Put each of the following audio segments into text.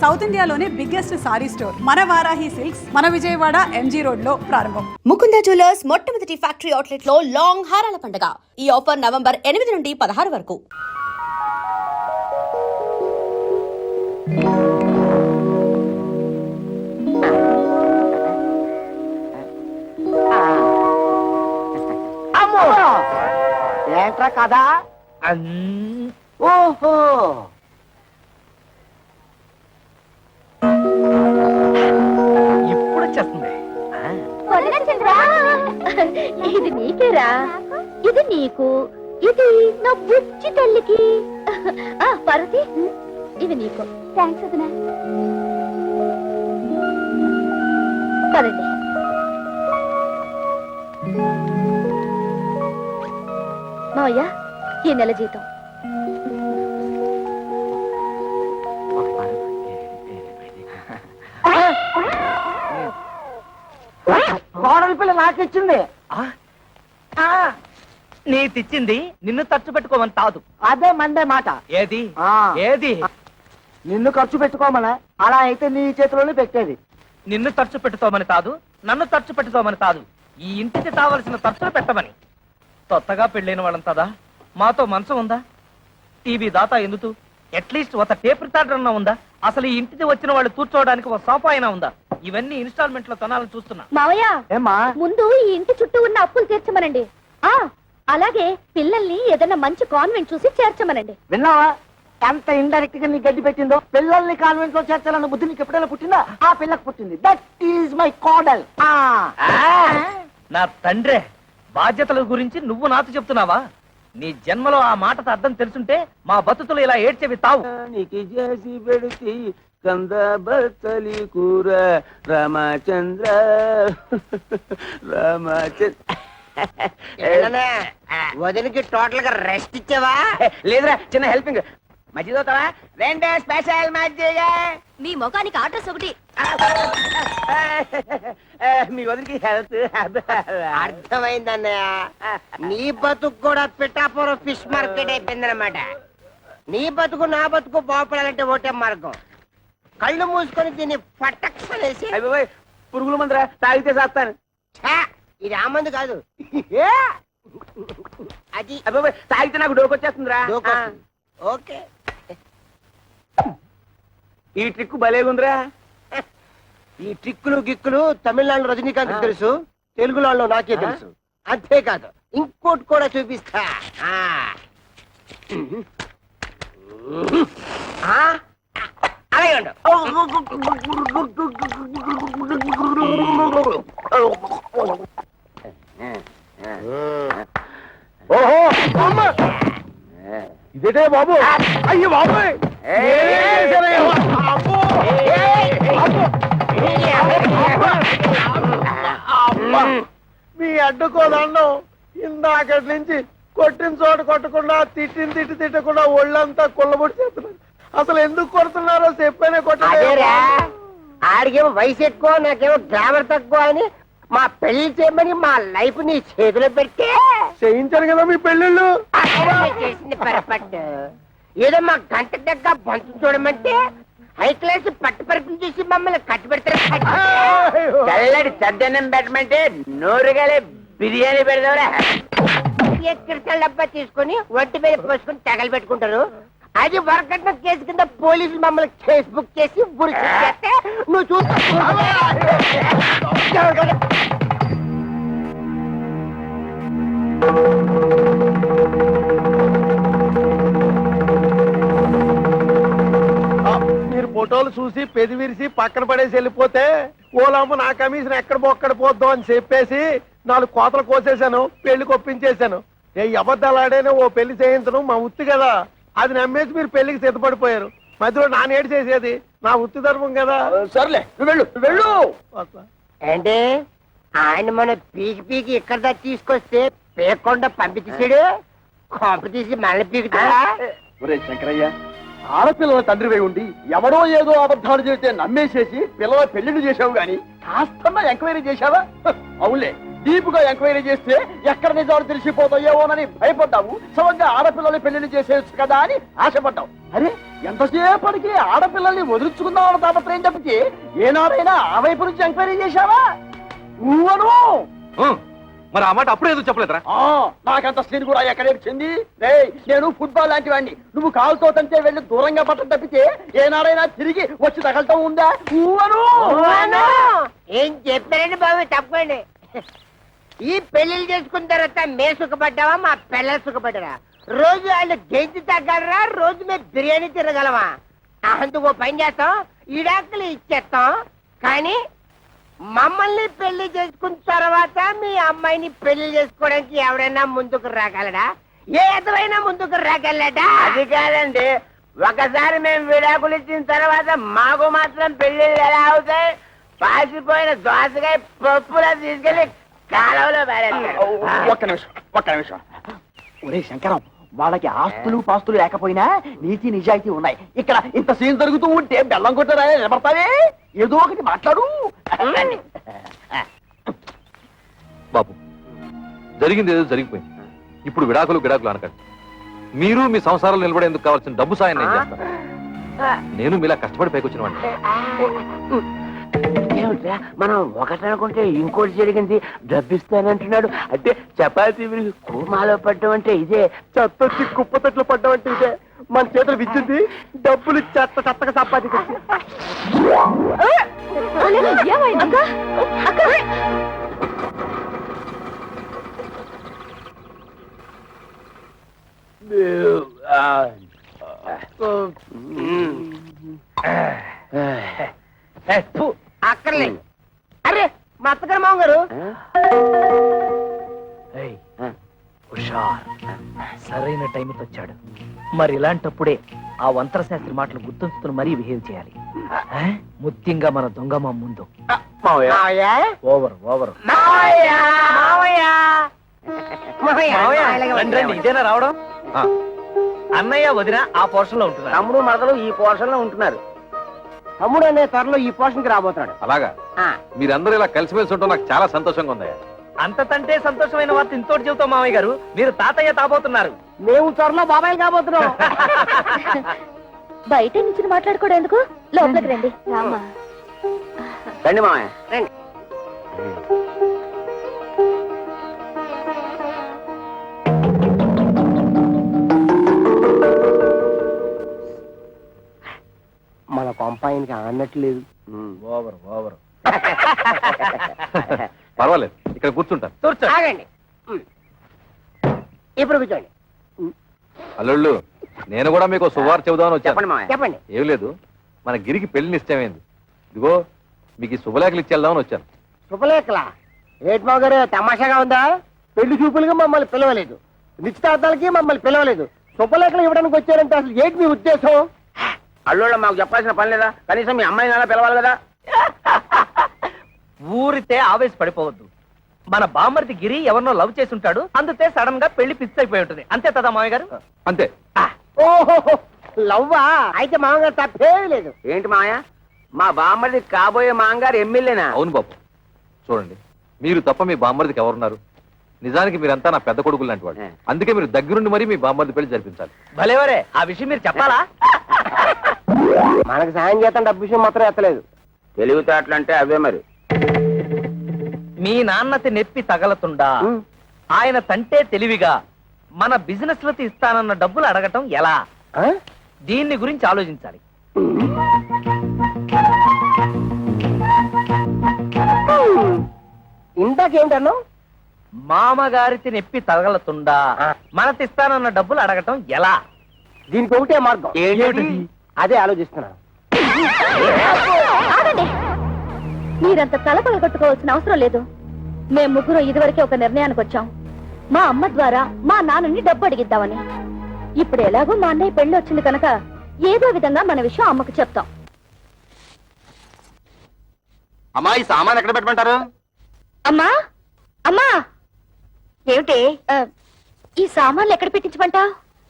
South ఇండియాలోనే biggest sorry store మన Varahi silks మన విజయవాడ ఎంజీ రోడ్ లో ప్రారంభం. ముకుంద జ్యువెలర్స్ మొట్టమొదటి ఫ్యాక్టరీ అవుట్లెట్ లో లాంగ్ హారాల పండుగ. ఈ ఆఫర్ నవంబర్ 8 నుండి 16 వరకు. ఏంట్రా కదా? ఓహో, ఇప్పుడు వచ్చేస్తుంది. ఇది నీకేరా, ఇది నీకు, ఇది నా బుచ్చి తల్లికి. పార్వతి, ఇది నీకు. థ్యాంక్స్ వదినా. పదండి. మావయ్య, ఈ నెల జీతం. కోడలి పిల్ల నాకిచ్చింది. నీ తెచ్చింది నిన్ను ఖర్చు పెట్టుకోమని కాదు. అదే మండే మాట. ఏది ఆ. ఏది? నిన్ను ఖర్చు పెట్టుకోమనా? అలా అయితే నీ చేతిలోనే పెట్టేది. నిన్ను ఖర్చు పెట్టుకోమని కాదు, నన్ను ఖర్చు పెట్టుకోమని కాదు, ఈ ఇంటికి కావలసిన ఖర్చులు పెట్టమని. కొత్తగా పెళ్ళైన వాళ్ళంతదా మాతో మంచం ఉందా? టీవీ దాతా ఎందుకు? అట్లీస్ట్ ఒక టేప్ రికార్డర్ అన్నా ఉందా? అసలు ఈ ఇంటికి వచ్చిన వాళ్ళు కూర్చోవడానికి ఒక సోఫా అయినా ఉందా? ఇవన్నీ ఇన్స్టాల్మెంట్ లో కొనాలని చూస్తున్నా. మావయ్య, ఏమ్మా? ముందు ఈ ఇంటి చుట్టూ ఉన్న అప్పులు తీర్చమనండి. అలాగే పిల్లల్ని ఏదైనా మంచి కాన్వెంట్ చూసి చేర్చమనండి. విన్నావా ఎంత ఇండైరెక్ట్ గా నీ గడ్డి పెట్టిందో? పిల్లల్ని కాన్వెంట్ లో చేర్చాలన్న బుద్ధి నీకు ఎప్పుడైనా పుట్టిందా? ఆ పిల్లకు పుట్టింది. దట్ ఈజ్ మై కోడల్. నా తండ్రే, బాధ్యతల గురించి నువ్వు నాతో చెప్తున్నావా? నీ జన్మలో ఆ మాటతో అర్థం తెలుసుంటే మా బతుకులు ఇలా ఏడ్చేవి తావు. నీకి చేసి పెడితే కంద బత్తలి కూర రామచంద్ర రామచంద్ర. వదిలికి టోటల్ గా రెస్ట్ ఇచ్చావా? లేదురా, చిన్న హెల్పింగ్. మధ్యలో రెండే స్పెషల్ మజ్జిగ. మీ ముఖానికి ఆర్డర్స్ ఒకటి. మీ వదిలికి హెల్త్ అర్థమైందన్నయ్య. నీ బతుకు కూడా పిఠాపురం ఫిష్ మార్కెట్ అయిపోయిందన్నమాట. నీ బతుకు నా బతుకు బాగుపడాలంటే ఒకటే మార్గం. కళ్ళు మూసుకొని దీన్ని పట్టక్షలేసి. పురుగుల మందురా, తాగితే చేస్తాను. ఇది ఆ మందు కాదు, అది తాగితే నాకు డోకొచ్చేస్తుందిరా. ఓకే, ఈ ట్రిక్ భలేగుందిరా. ఈ ట్రిక్కులు గిక్కులు తమిళనాడు రజనీకాంత్ తెలుసు, తెలుగులో నాకే తెలుసు. అంతేకాదు ఇంకోటి కూడా చూపిస్తా. అలాగే ఉండు. ఓహో అమ్మ, ఇదేటే బాబు? అయ్యో బాబు, మీ అడ్డుకోదండం ఇందాకటి నుంచి కొట్టిన చోట కొట్టకుండా తిట్టిన తిట్టకుండా ఒళ్ళంతా కొల్లబొట్టి చేస్తున్నారు. అసలు ఎందుకు కొడుతున్నారో చెప్పనే అదేరా, ఆడికేమో వయసు ఎక్కువ, నాకేమో గ్లామర్ తక్కువ అని మా పెళ్లి చేయమని మా లైఫ్ నీ చేతిలో పెడితే చేయించాను కదా మీ పెళ్ళిళ్ళు. చేసింది పొరపాటు. ఏదో మా గంట దగ్గర బంతు చూడమంటే హై క్లాస్ పట్టు పరుపులు చూసి మమ్మల్ని కట్టు పెడతారు. చల్లడి చద్దన్నం పెట్టమంటే నోరుగాలే బిర్యానీ పెడదావురా. ఎక్కడ డబ్బా తీసుకొని ఒంటి మీద పోసుకొని తగలు పెట్టుకుంటారు. అది వరకట్న కేసు కింద పోలీసులు మమ్మల్ని కేసు బుక్ చేసి ఉరి చేస్తే నువ్వు చూస్తా. మీరు ఫోటోలు చూసి పెది విరిసి పక్కన పడేసి వెళ్ళిపోతే ఓలమ్మ నా కమిషన్ ఎక్కడ బొక్కడ పోద్దాం అని చెప్పేసి 4 కోతలు కోసేశాను, పెళ్లికి ఒప్పించేశాను. అబద్ధాలాడేనే ఓ పెళ్లి చేయించడం మా ఉత్తి కదా. అది నమ్మేసి మీరు పెళ్లికి సిద్ధపడిపోయారు. మధ్యలో నా నేడు చేసేది నా వృత్తి ధర్మం కదా. సర్లే, నువ్వు వెళ్ళు, నువ్వు వెళ్ళు. అంటే ఆయన మన పీకి పీకి ఇక్కడ దాకా తీసుకొస్తే పేకుండా పంపించేసాడు. కొంప తీసి మళ్ళీ పీకుతాడా? ఒరే శంకరయ్య, ఆడపిల్లల తండ్రివై ఉండి ఎవరో ఏదో అబద్ధాలు చేస్తే నమ్మేసేసి పిల్లల పెళ్లిళ్ళు చేసావు గాని కాస్తన్నా ఎంక్వైరీ చేశావా? అవునులే, డీపుగా ఎంక్వైరీ చేస్తే ఎక్కడ నిజాలు తెలిసిపోతాయేమోనని భయపడ్డావు. సమంగా ఆడపిల్లల్ని పెళ్లిని చేసేయచ్చు కదా అని ఆశపడ్డావు. అరే ఎంతసేపటికి ఆడపిల్లల్ని వదిలించుకుందామన్న తాపత్రయం తప్పితే ఏనాడైనా ఆ వైపు నుంచి ఎంక్వైరీ చేశావా? నువ్వను మరి ఆ మాట అప్పుడే ఎందుకు చెప్పలేదురా? నాకంత సీన్ కూడా ఎక్కడేచింది. నేను ఫుట్బాల్ లాంటి వాడిని. నువ్వు కాలుతో తంటే వెళ్ళి దూరంగా పట్టం తప్పితే ఏనాడైనా తిరిగి వచ్చి తగలటం ఉందా? నువ్వను ఏం చెప్పారండి బాబు, తప్పండి. ఈ పెళ్లిళ్ళు చేసుకున్న తర్వాత మే సుఖపడ్డావా, మా పిల్లలు సుఖపడ్డారా? రోజు వాళ్ళు గెంజి తగ్గలరా, రోజు మేము బిర్యానీ తిరగలమా? అందుకు పని చేస్తాం, ఈడాకులు ఇచ్చేస్తాం. కానీ మమ్మల్ని పెళ్లి చేసుకున్న తర్వాత మీ అమ్మాయిని పెళ్లి చేసుకోవడానికి ఎవరైనా ముందుకు రాగలడా? ఏ ఎదురైనా ముందుకు రాగలడా? అది కాదండి, ఒకసారి మేము విడాకులు ఇచ్చిన తర్వాత మాకు మాత్రం పెళ్లిళ్ళు ఎలా అవుతాయి? పాసిపోయిన దోసకాయ పప్పులా తీసుకెళ్లి కాలంలో ఒక్క నిమిషం. ఒరే శంకరం, వాళ్ళకి ఆస్తులు పాస్తులు లేకపోయినా నీతి నిజాయితీ ఉన్నాయి. ఇక్కడ ఇంత సీన్ జరుగుతూ ఉంటే బెల్లం కొట్టరా నిలబడతావే? ఏదో ఒకటి మాట్లాడు. బాబు, జరిగింది ఏదో జరిగిపోయింది. ఇప్పుడు విడాకులు అనకండి. మీరు మీ సంసారాలు నిలబడేందుకు కావాల్సిన డబ్బు సాయం నేను చేస్తాను. నేను మీలా కష్టపడి పైకొచ్చిన వాడిని. ఏమిట్రా మనం ఒకటి అనుకుంటే ఇంకోటి జరిగింది, డబ్బిస్తానంటున్నాడు. అంటే చపాతీ విరిగి కూమాలో పడ్డం అంటే ఇదే, చెత్తొచ్చి కుప్పతట్లు పడ్డం అంటే ఇదే. మన చేతులు విచ్చింది, డబ్బులు చెత్తగా సంపాదించి. అక్కర్లేదు. అరే మా అత్తగారు మామగారు, సరైన టైంకి వచ్చాడు. మరి ఇలాంటప్పుడే ఆ వంతర శాస్త్రి మాటలు గుర్తుంచుకుని మరీ బిహేవ్ చేయాలి. ముఖ్యంగా మన దొంగమ్మ ముందు ఓవర్ ఇదేనా రావడం? అన్నయ్య వదిన ఆ పోర్షన్ లో ఉంటున్నారు. తమ్ముడు మరదలు ఈ పోర్షన్ లో ఉంటున్నారు. తమ్ముడు అనే త్వరలో ఈ పోర్షన్ కి రాబోతున్నాడు. అలాగా? మీరందరూ ఇలా కలిసిమెలిసి ఉంటాం నాకు చాలా సంతోషంగా ఉంది. అంతకంటే సంతోషమైన వార్త ఇంతోటి చెబుతాం మామయ్య గారు, మీరు తాతయ్య తాబోతున్నారు. మేము త్వరలో బాబాయ్ కాబోతున్నాం. బయట నుంచి మాట్లాడుకోవడం ఎందుకు, లోపలికి రండి. రామా రండి మామయ్య రండి. మన కొంపాయనికి అన్నట్లేదు. ఓవర్ పర్వాలేదు, ఇక్కడ కూర్చుంటాను. ఆగండి, ఇప్పుడు కూర్చోండి. అల్లుళ్ళు, నేను కూడా మీకు శుభవార్త చెబుదామని వచ్చాను. చెప్పండి మామయ్య, చెప్పండి. ఏం లేదు, మన గిరికి పెళ్లి నిశ్చయమైంది. ఇదిగో మీకు ఈ శుభలేఖలు ఇచ్చేద్దామని వచ్చాను. శుభలేఖలా? ఏట్మా గారు తమాషాగా ఉందా? పెళ్లి చూపులుగా మమ్మల్ని పిలవలేదు, నిశ్చితార్థాలకి మమ్మల్ని పిలవలేదు, శుభలేఖలు ఇవ్వడానికి వచ్చారంటే అసలు ఏంటి మీ ఉద్దేశం? అల్లుళ్ళ మాకు చెప్పాల్సిన పని లేదా? కనీసం మీ అమ్మాయిని అలా పిలవాలి కదా. ఊరితే ఆవేశపడిపోవద్దు. మన బామ్మర్ది గిరి ఎవరినో లవ్ చేసి ఉంటాడు, అందుకే సడన్ గా పెళ్లి ఫిక్స్ అయిపోయి ఉంటుంది. అంతే కదా మామయ్య గారు? అంతే. ఓహో, లవ్వా? అయితే మామగారు తప్పే లేదు. ఏంటి మామయ్య, మా బామ్మర్ది కాబోయే మామగారు ఎమ్మెల్యేనా? అవును బాబు. చూడండి, మీరు తప్ప మీ బామ్మర్దికి ఎవరున్నారు? నిజానికి మీరంతా నా పెద్ద కొడుకులు లాంటి వాడు. అందుకే మీరు దగ్గరుండి మరీ మీ బామ్మర్ది పెళ్లి జరిపించాలి. భలేవరే, ఆ విషయం మీరు చెప్పాలా? మనకు సాయం చేస్తాం, డబ్బు విషయం మాత్రం ఎత్తలేదు. తెలివితేటలు అంటే అవే మరి. మీ నాన్నతి నెప్పి తగలతుండా ఆయన తంటే తెలివిగా మన బిజినెస్ లకి ఇస్తానన్న డబ్బులు అడగటం ఎలా? దీన్ని గురించి ఆలోచించాలి. ఇందాకేంటన్నా? మామగారికి నెప్పి తగలతుండా మనతిస్తానన్న డబ్బులు అడగటం ఎలా? దీనికి ఒకటే మార్గం. అదే ఆలోచిస్తున్నా. మీరంత తలపగొట్టుకోవాల్సిన అవసరం లేదు. మేము ముగ్గురు ఇదివరకే ఒక నిర్ణయానికి వచ్చాం. మా అమ్మ ద్వారా మా నాన్నని డబ్బు అడిగిద్దామని. ఇప్పుడు ఎలాగో మా అన్నయ్య పెళ్లి వచ్చింది కనుక ఏదో విధంగా మన విషయం అమ్మకు చెప్తాం. అమ్మా, ఈ సామాన్ ఎక్కడ పెట్టమంటారు? అమ్మా అమ్మా, ఏమిటి ఈ సామాన్లు ఎక్కడ పెట్టించమంటా?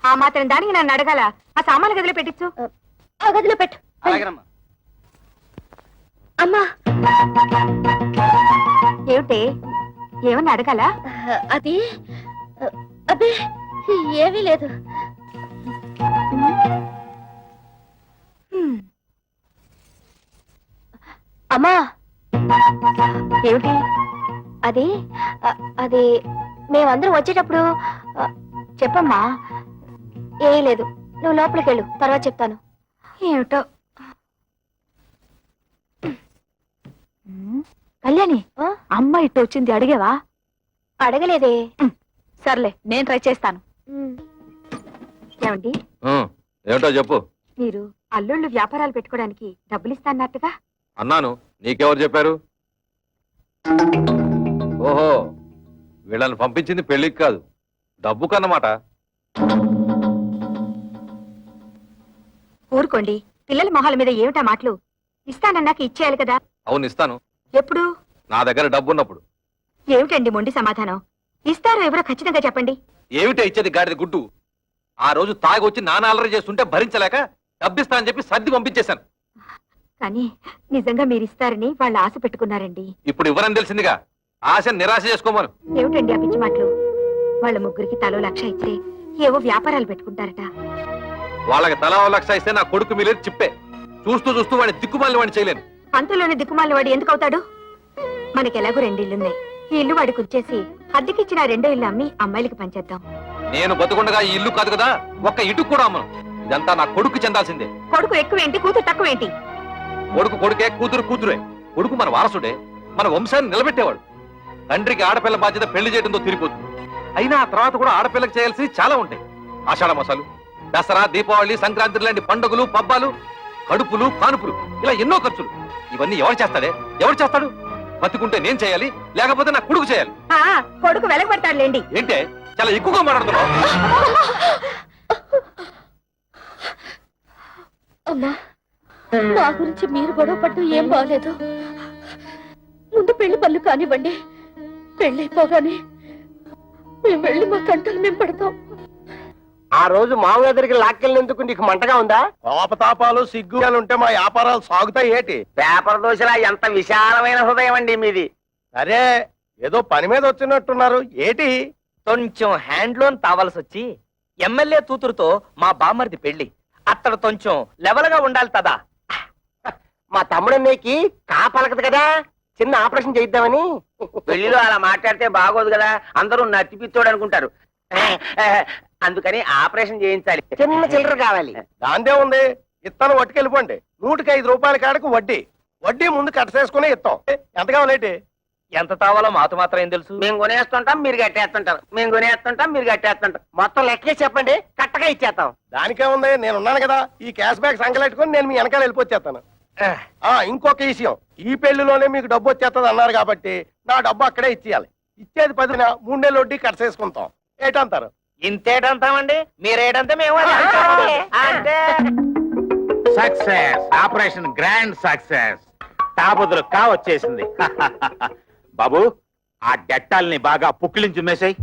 ఆ మాత్రం దానికి నన్ను అడగాల? ఆ సామాన్లు గదిలో పెట్టించు. ఆ గదిలో పెట్టు. అమ్మా, ఏమిటి ఏమన్నా అడగాలా? అది అబ్బే ఏమీ లేదు. అమ్మా ఏమిటి? అది అది మేమందరం వచ్చేటప్పుడు చెప్పమ్మా. ఏ లేదు, నువ్వు లోపలికి వెళ్ళు, తర్వాత చెప్తాను. ఏమిటో. కళ్యాణి, అమ్మ ఇట్టు వచ్చింది, అడిగావా? అడగలేదే. సర్లే, నేను ట్రై చేస్తాను. ఏమండి, ఏమిటో చెప్పు. మీరు అల్లుళ్ళు వ్యాపారాలు పెట్టుకోవడానికి డబ్బులు ఇస్తాన్నట్టుగా? అన్నాను, నీకెవరు చెప్పారు? ఓహో, వీళ్ళని పంపించింది పెళ్లికి కాదు, డబ్బు కన్నమాట. ఊరుకోండి, పిల్లల మొహాల మీద ఏమిటా మాటలు? ఇస్తానన్నాక ఇచ్చేయాలి కదా. అవును, ఇస్తాను. ఎప్పుడు? నా దగ్గర డబ్బు ఉన్నప్పుడు. ఏమిటండి మొండి సమాధానం? ఇస్తారో ఎవరో ఖచ్చితంగా చెప్పండి. ఏమిటో ఇచ్చేది గాడిద గుడ్డు. ఆ రోజు తాగొచ్చి నాన్న అల్లరి చేస్తుంటే భరించలేక డబ్బిస్తా అని చెప్పి సర్ది పంపించేశాను. కానీ నిజంగా మీరు ఇస్తారని వాళ్ళు ఆశ పెట్టుకున్నారండి. ఇప్పుడు ఇవ్వరని తెలిసిందిగా, ఆశ నిరాశ చేసుకోమను. ఏమిటండి ఆ పిచ్చి మాటలు? వాళ్ళ ముగ్గురికి తలో 1,00,000 ఇస్తే ఏవో వ్యాపారాలు పెట్టుకుంటారట. వాళ్ళకి తలా 1,00,000 ఇస్తే నా కొడుకు మీలేదు చిప్పే. చూస్తూ చూస్తూ వాడిని దిక్కుమాలి వాడిని చేయలేను. అంతలోనే దిక్కుమాలిన వాడు ఎందుకు అవుతాడు? మనకెలాగో 2 ఇళ్లున్నాయి. ఈ ఇల్లు వాడికి వచ్చేసి అద్దెకిచ్చిన 2వ ఇల్లు అమ్మి అమ్మాయిలకి పంచేద్దాం. నేను బతుకుండగా ఈ ఇల్లు కాదు కదా, ఒక్క ఇటుకు కూడా అమ్మను. ఇదంతా నా కొడుకు చెందాల్సిందే. కొడుకు ఎక్కువేంటి, కూతురు తక్కువేంటి? కొడుకు కొడుకే, కూతురు కూతురే. కొడుకు మన వారసుడే, మన వంశాన్ని నిలబెట్టేవాడు. తండ్రికి ఆడపిల్ల బాధ్యత పెళ్లి చేయడంతో తిరిగిపోతుంది. అయినా ఆ తర్వాత కూడా ఆడపిల్లకి చేయాల్సి చాలా ఉంటాయి. ఆషాఢ మాసాలు, దసరా, దీపావళి, సంక్రాంతి లాంటి పండుగలు, పబ్బాలు, కడుపులు, కానుపులు, ఇలా ఎన్నో ఖర్చులు. ఇవన్నీ ఎవరు చేస్తాడే? ఎవరు చేస్తాడు? బతుకుంటే నేను చేయాలి, లేకపోతే నా కొడుకు చేయాలి. కొడుకు వెలగబడతాడులేండి. ఏంటే చాలా ఎక్కువగా మాట్లాడుతున్నావు? అమ్మా, మా గురించి మీరు గొడవ పట్టు ఏం బాగలేదు. ముందు పెళ్లి పనులు కానివ్వండి. పెళ్ళైపోగానే మేము వెళ్ళి మా కంటలు మేము పడతాం. ఆ రోజు మామూలు దగ్గరికి లాక్కెళ్ళినందుకు నీకు మంటగా ఉందా? కోపతాపాలు సిగ్గులు ఉంటే మా వ్యాపారాలు సాగుతాయి ఏటి? పేపర్ దోశలా ఎంత విశాలమైన హృదయం అండి మీది. అరే, ఏదో పని మీద వచ్చినట్టున్నారు ఏటి? కొంచెం హ్యాండ్ లోన్ తావాల్సి వచ్చి ఎమ్మెల్యే కూతురుతో మా బామ్మర్ది పెళ్లి. అత్తడు కొంచెం లెవెల్ గా ఉండాలి కదా. మా తమ్ముడన్నయ్యకి కాపలకదు కదా, చిన్న ఆపరేషన్ చేయిద్దామని. పెళ్లిలో అలా మాట్లాడితే బాగోదు కదా, అందరూ నట్టిపిత్తోడు అనుకుంటారు. అందుకని ఆపరేషన్ చేయించాలి, చిన్న చిల్లర కావాలి. దాందే ఉంది, ఇత్తనం పట్టుకెళ్ళిపోండి. 105 రూపాయల కాడకు వడ్డీ. వడ్డీ ముందు కట్టసేసుకుని ఇస్తాం. ఎంత కావాలేటి? ఎంత తావాలో మాతో మాత్రం ఏం తెలుసు? మేము కొనేస్తుంటాం, మీరు కట్టేస్తుంటారు. మేము కొనేస్తుంటాం, మీరు కట్టేస్తుంటాం. మొత్తం లెక్కే చెప్పండి, కట్టగా ఇచ్చేస్తాం. దానికేముంది, నేనున్నాను కదా. ఈ క్యాష్ బ్యాక్ సంకలెట్టుకుని నేను మీ వెనకాల వెళ్ళిపోచ్చేస్తాను. ఇంకొక విషయం, ఈ పెళ్లిలోనే మీకు డబ్బు వచ్చేస్తుంది అన్నారు కాబట్టి నా డబ్బు అక్కడే ఇచ్చేయాలి. ఇచ్చేది 10న 3 నెలలు వడ్డీ కట్టసేసుకుంటాం. ఏటంటారు? ఇంతేటంతామండి, మీరేటంటే మేము అది అంటామండి. అంటే సక్సెస్, ఆపరేషన్ గ్రాండ్ సక్సెస్. తాబుదులు కా వచ్చేసింది. బాబు, ఆ డెట్టాల్ని బాగా పుక్కిలించి మేసాయి.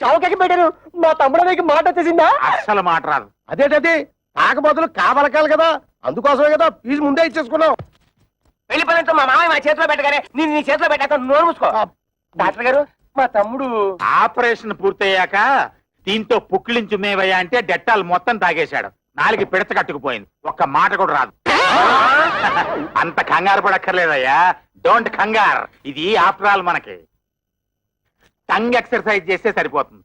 చౌకకి పెట్టారు. మా తమ్ముడికి మాట వచ్చేసిందా? అస్సలు మాట రాదు. అదేటది, తాకబోతులు కావలకాలి కదా, అందుకోసమే కదా ఫీజు ముందే ఇచ్చేసుకున్నాం. పెళ్లి పనులతో మా మామయ్య మా చేతిలో పెట్టగానే నేను నీ చేతిలో పెట్టాక నోరు మూసుకో. డాక్టర్ గారు, మా తమ్ముడు ఆపరేషన్ పూర్తయ్యాక దీంతో పుక్కిలించు మేవయ్యా అంటే డెట్టాల్ మొత్తం తాగేశాడు. 4 పిడత కట్టుకుపోయింది, ఒక్క మాట కూడా రాదు. అంత కంగారు పడక్కర్లేదయ్యా, డోంట్ కంగార్. ఇది ఆఫ్టర్ ఆల్ మనకి టంగ్ ఎక్సర్సైజ్ చేస్తే సరిపోతుంది.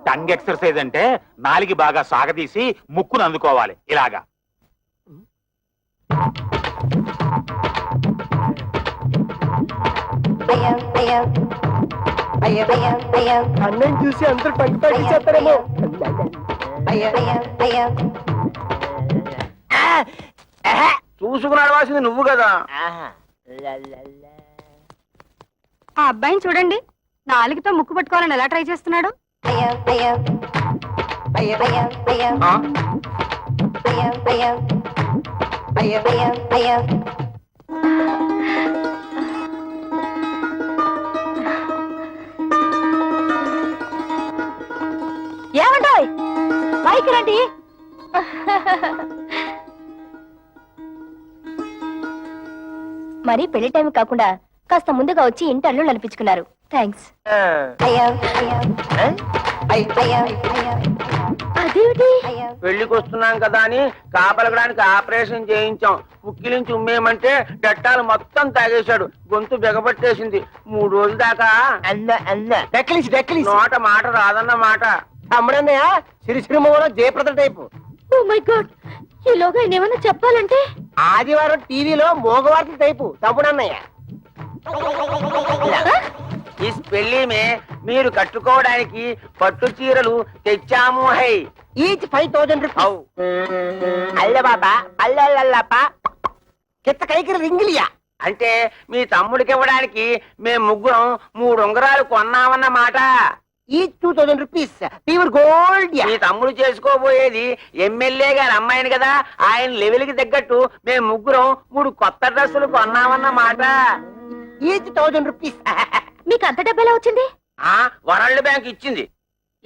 టంగ్ ఎక్సర్సైజ్ అంటే నాలుగు బాగా సాగదీసి ముక్కును అందుకోవాలి ఇలాగా. అన్నం చూసి అందరూ పంచి పట్టించేస్తారేమో. చూసుకుని అడవాల్సింది నువ్వు కదా. ఆ అబ్బాయిని చూడండి, 4తో ముక్కు పట్టుకోవాలని ఎలా ట్రై చేస్తున్నాడు. ఏమంటాయ్ పైకి రండి. మరి పెళ్లి టైం కాకుండా కాస్త ముందుగా వచ్చి ఇంటర్లు నడిపించుకున్నారు. థ్యాంక్స్. అదేమిటి? పెళ్లికి వస్తున్నాం కదా అని కాపలగడానికి ఆపరేషన్ చేయించాం. ముక్కిలించి ఉమ్మేయమంటే డట్టాలు మొత్తం తాగేశాడు. గొంతు బిగపట్టేసింది. 3 రోజుల దాకా నోట మాట రాదన్న మాట. తమ్ముడన్నయ్య సిరిసిరిమూల Jayaprada type. Oh my god, ఈలోగా ఆయన ఏమైనా చెప్పాలంటే ఆదివారం టీవీలో మోగవార్తల టైపు తమ్ముడన్నయ్య. ఈ పెళ్లి మే మీరు కట్టుకోవడానికి పట్టు చీరలు తెచ్చాము. హై ఈచ్ 5000 రూపాయలు. అల్లె బాబా అల్లెల్లప్ప కిత్త కైకి రింగిలియా అంటే మీ తమ్ముడికి ఇవ్వడానికి మేము ముగ్గురం 3 ఉంగరాలు కొన్నామన్నమాట. Each 2000 rupees pure gold. మీ తమ్ముడు చేసుకోబోయేది ఎమ్మెల్యే గారి అమ్మాయిని కదా, ఆయన లెవెల్ కి తగ్గట్టు మేము ముగ్గురం 3 కొత్త డ్రెస్సులు కొన్నామన్నమాట. Each 1000 rupees. మీకు అంత డబ్బెలా వచ్చింది? వరల్డ్ బ్యాంక్ ఇచ్చింది.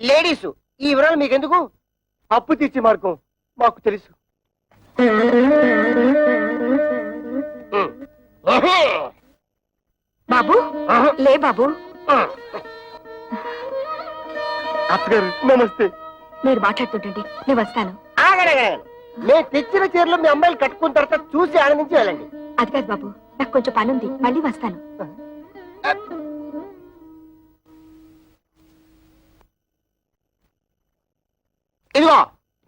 లేడీస్ ఈ వివరాలు మీకెందుకు? అప్పు తీర్చి మార్గం మాకు తెలుసు. బాబు లే బాబు. అత్తగారు నమస్తే. మీరు మాట్లాడుతుంటండి, నేను వస్తాను. నేను తెచ్చిన చీరలు మీ అమ్మాయిలు కట్టుకున్న తర్వాత చూసి ఆనందించి వెళ్ళండి. అది కాదు బాబు, నాకు కొంచెం పనుంది, మళ్ళీ వస్తాను. ఇదిగో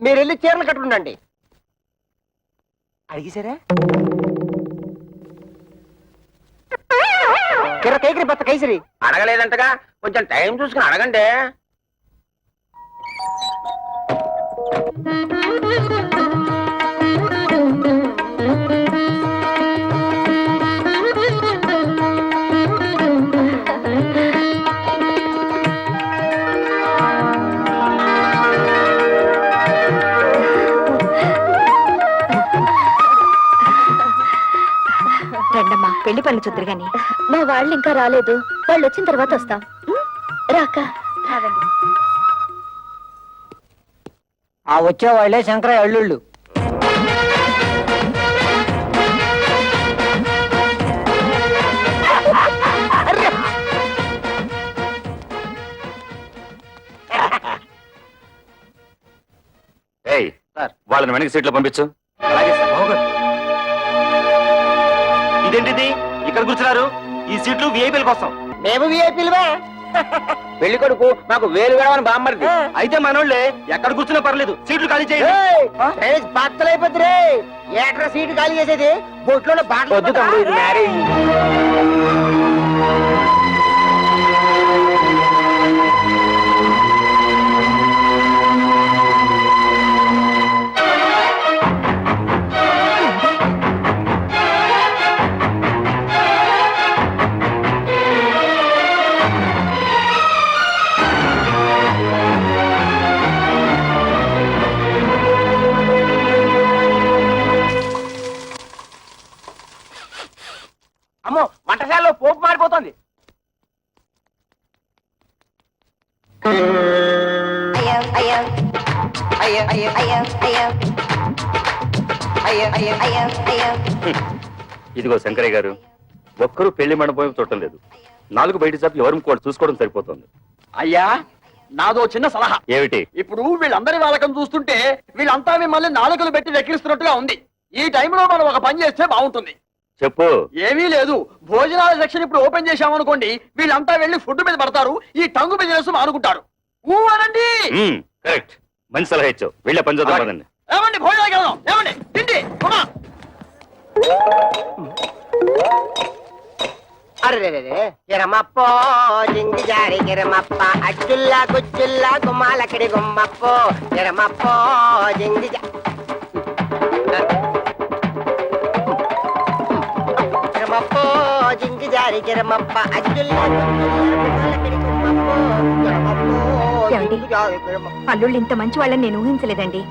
మీరు వెళ్ళి చీరలు కట్టుకుండండి. అడిగిసారా? కైకరి బత్త కైసరి అడగలేదంటగా, కొంచెం టైం చూసుకుని అడగండి. రండమ్మా, పెళ్లి పనులు చూద్దరు గాని. మా వాళ్ళు ఇంకా రాలేదు, వాళ్ళు వచ్చిన తర్వాత వస్తాం. రాక ఆ వచ్చే వాళ్ళే శంకరయ్య అల్లుళ్ళు. వాళ్ళని వెనక్కి సీట్లో పంపించు. ఇదేంటిది ఇక్కడ కూర్చున్నారు? ఈ సీట్లు విఐపీల కోసం. మేము విఐపీలువే. పెళ్లి కొడుకు మాకు వేలు వేడమని బామ్మరిది. అయితే మనోళ్ళే ఎక్కడ కూర్చున్నా పర్లేదు, సీట్లు ఖాళీ చేయండి. బట్టలైపోతుంది. ఏట్రా సీటు ఖాళీ చేసేది? బొట్లో బాటలు. అమ్మో, వంటశాలలో పోపు మారిపోతుంది. ఇదిగో శంకరయ్య గారు, ఒక్కరూ పెళ్లి మండపం చూడటం లేదు. 4 బయట సభ్యులు ఎవరు కూడా చూసుకోవడం సరిపోతుంది. అయ్యా, నాదో చిన్న సలహా. ఏమిటి? ఇప్పుడు వీళ్ళందరి వాళ్ళకం చూస్తుంటే వీళ్ళంతా మిమ్మల్ని నాలుకలు పెట్టి వెక్కిరిస్తున్నట్టుగా ఉంది. ఈ టైంలో మనం ఒక పని చేస్తే బాగుంటుంది. చెప్పు. ఏమీ లేదు, భోజనాల సెక్షన్ ఇప్పుడు ఓపెన్ చేశామనుకోండి, వీళ్ళంతా వెళ్లి ఫుడ్ మీద పడతారు, ఈ టంగు బిజినెస్ మానుకుంటారు. అనండి. కరెక్ట్, మంచి సలహా ఇచ్చావు. వెళ్ళే పని చేద్దాం పదండి. ఏమండి, భోజనాలకు వెళ్దాం. ఏమండి, తిండి. అరే కిరమప్పో జింగి జారి కిరమప్ప అచ్చుల్లా గుచ్చుల్లా గుమ్మాలక్కడి గుమ్మప్పో కిరమప్పో జింగి కిరమప్పో జింగి జారి కిరమప్ప అచ్చుల్లా గుమ్మాలక్కడి గుమ్మప్పో కిరమప్పో. అల్లుళ్ళు ఇంత మంచి వాళ్ళని నేను ఊహించలేదండి.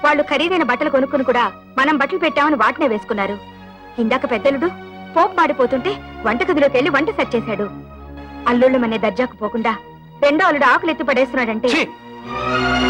వాళ్ళు ఖరీదైన బట్టలు కొనుక్కుని కూడా మనం బట్టలు పెట్టామని వాటినే వేసుకున్నారు. ఇందాక పెద్దలుడు పోపు మాడిపోతుంటే వంటగదిలోకి వెళ్లి వంట సెట్ చేశాడు. అల్లుళ్ళు మనే దర్జాకు పోకుండా రెండో అల్లుడు ఆకులు ఎత్తి పడేస్తున్నాడంటే